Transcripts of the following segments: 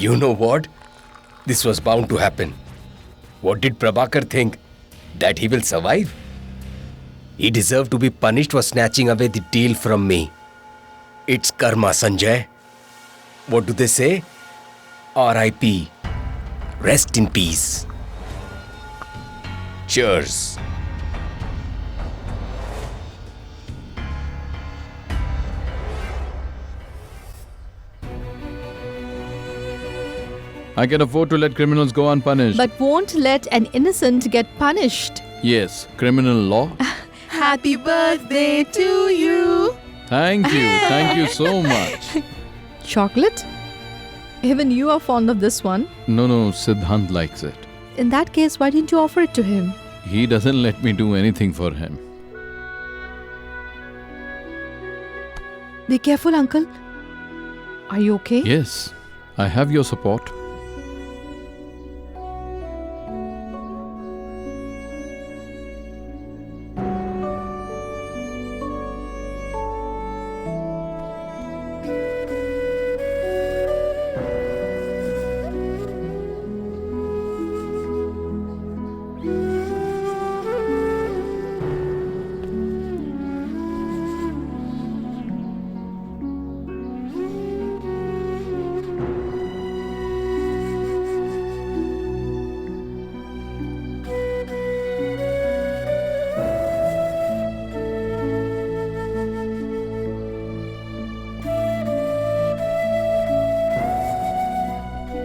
You know what? This was bound to happen. What did Prabhakar think? That he will survive? He deserved to be punished for snatching away the deal from me. It's karma, Sanjay. What do they say? R.I.P. Rest in peace. Cheers. I can afford to let criminals go unpunished. But won't let an innocent get punished. Yes, criminal law. Happy birthday to you. Thank you so much. Chocolate? Even you are fond of this one. No, Siddhant likes it. In that case, why didn't you offer it to him? He doesn't let me do anything for him. Be careful, uncle. Are you okay? Yes, I have your support.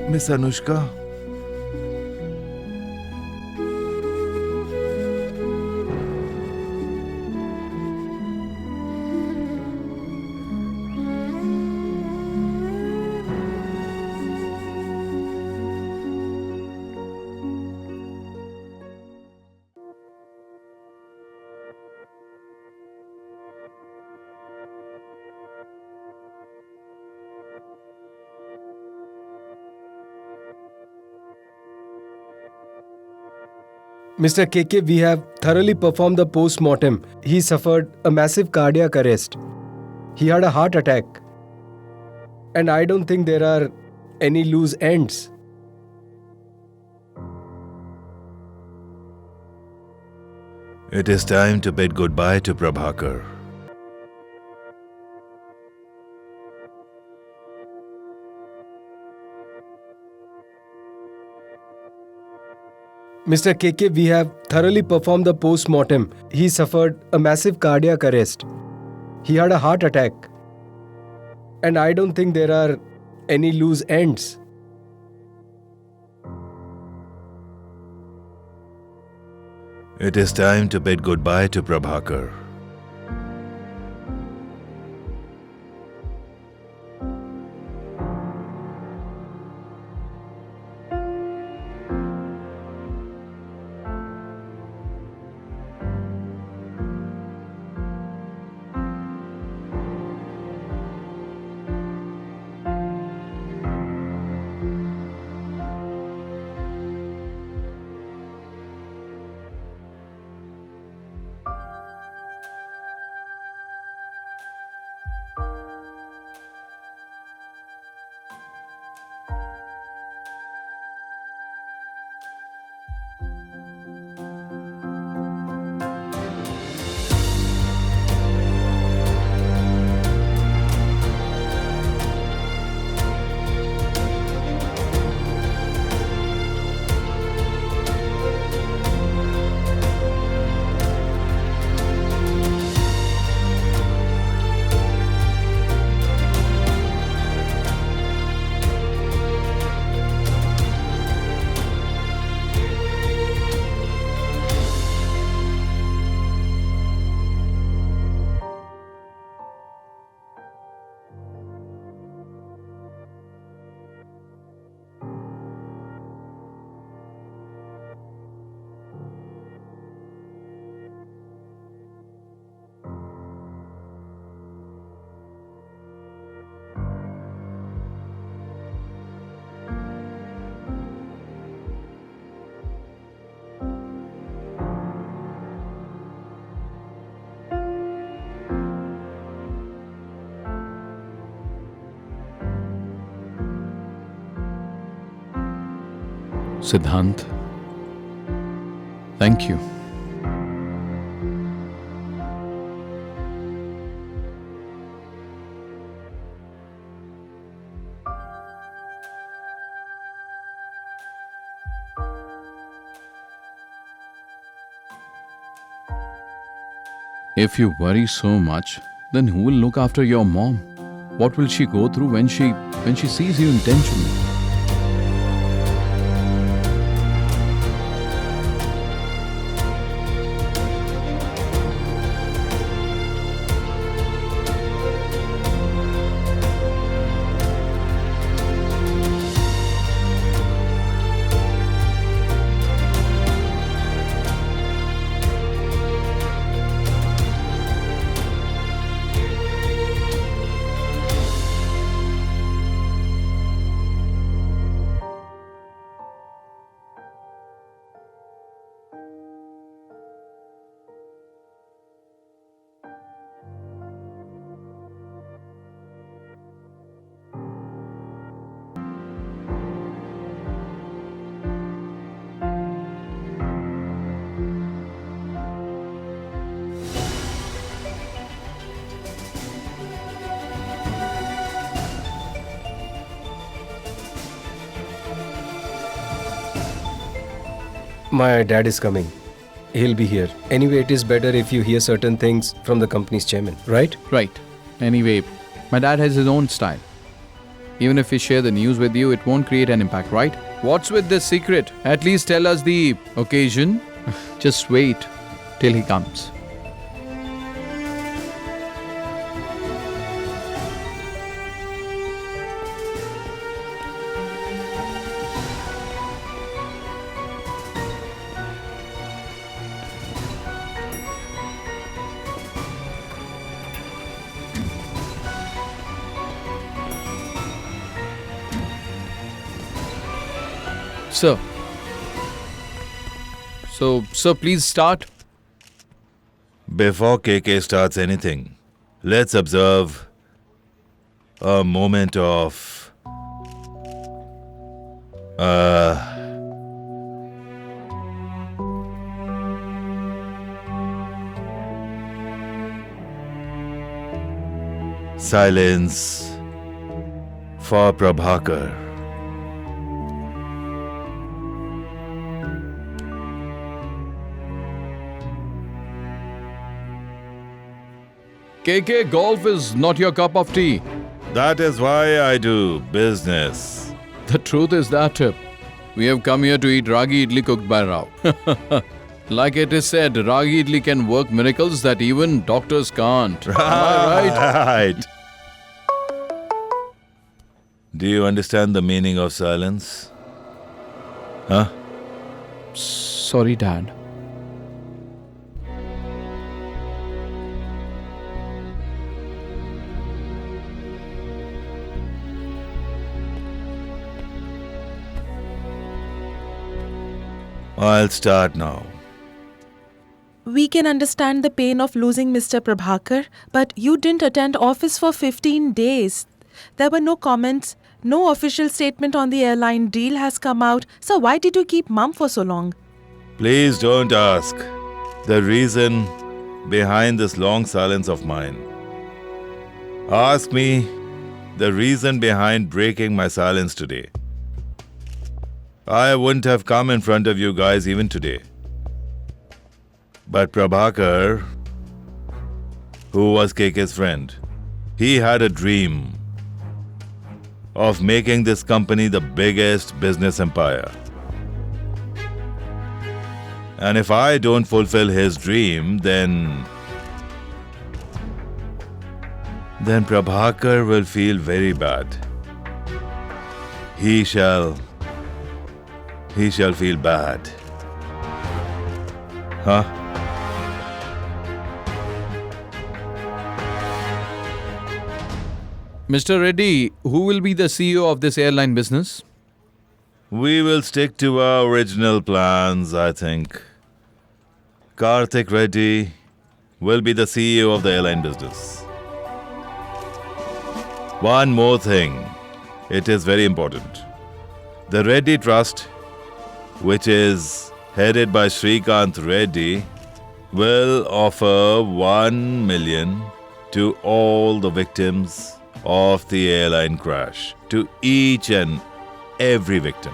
Miss Anushka? Mr. KK, we have thoroughly performed the post-mortem. He suffered a massive cardiac arrest. He had a heart attack. And I don't think there are any loose ends. It is time to bid goodbye to Prabhakar. Mr. KK, we have thoroughly performed the post-mortem. He suffered a massive cardiac arrest. He had a heart attack. And I don't think there are any loose ends. It is time to bid goodbye to Prabhakar. Siddhant, thank you. If you worry so much, then who will look after your mom? What will she go through when she sees you intentionally? My dad is coming. He'll be here. Anyway, it is better if you hear certain things from the company's chairman, right? Right. Anyway, my dad has his own style. Even if we share the news with you, it won't create an impact, right? What's with this secret? At least tell us the occasion. Just wait till he comes. Sir. Sir, please start. Before KK starts anything, let's observe a moment of silence for Prabhakar. KK, golf is not your cup of tea. That is why I do business. The truth is that we have come here to eat ragi idli cooked by Rao. Like it is said, ragi idli can work miracles that even doctors can't. Am I right? Right. Do you understand the meaning of silence? Huh? Sorry, Dad. I'll start now. We can understand the pain of losing Mr. Prabhakar, but you didn't attend office for 15 days. There were no comments, no official statement on the airline deal has come out. So why did you keep mum for so long? Please don't ask the reason behind this long silence of mine. Ask me the reason behind breaking my silence today. I wouldn't have come in front of you guys even today. But Prabhakar, who was KK's friend, he had a dream of making this company the biggest business empire. And if I don't fulfill his dream, then Prabhakar will feel very bad. He shall feel bad. Huh? Mr. Reddy, who will be the CEO of this airline business? We will stick to our original plans, I think. Karthik Reddy will be the CEO of the airline business. One more thing. It is very important. The Reddy Trust which is headed by Shrikant Reddy, will offer 1 million to all the victims of the airline crash, to each and every victim,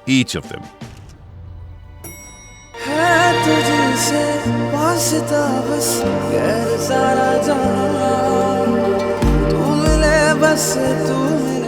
each of them. है तुझसे वास्ता बस गैर सारा जहां तू मिले बस तू मिले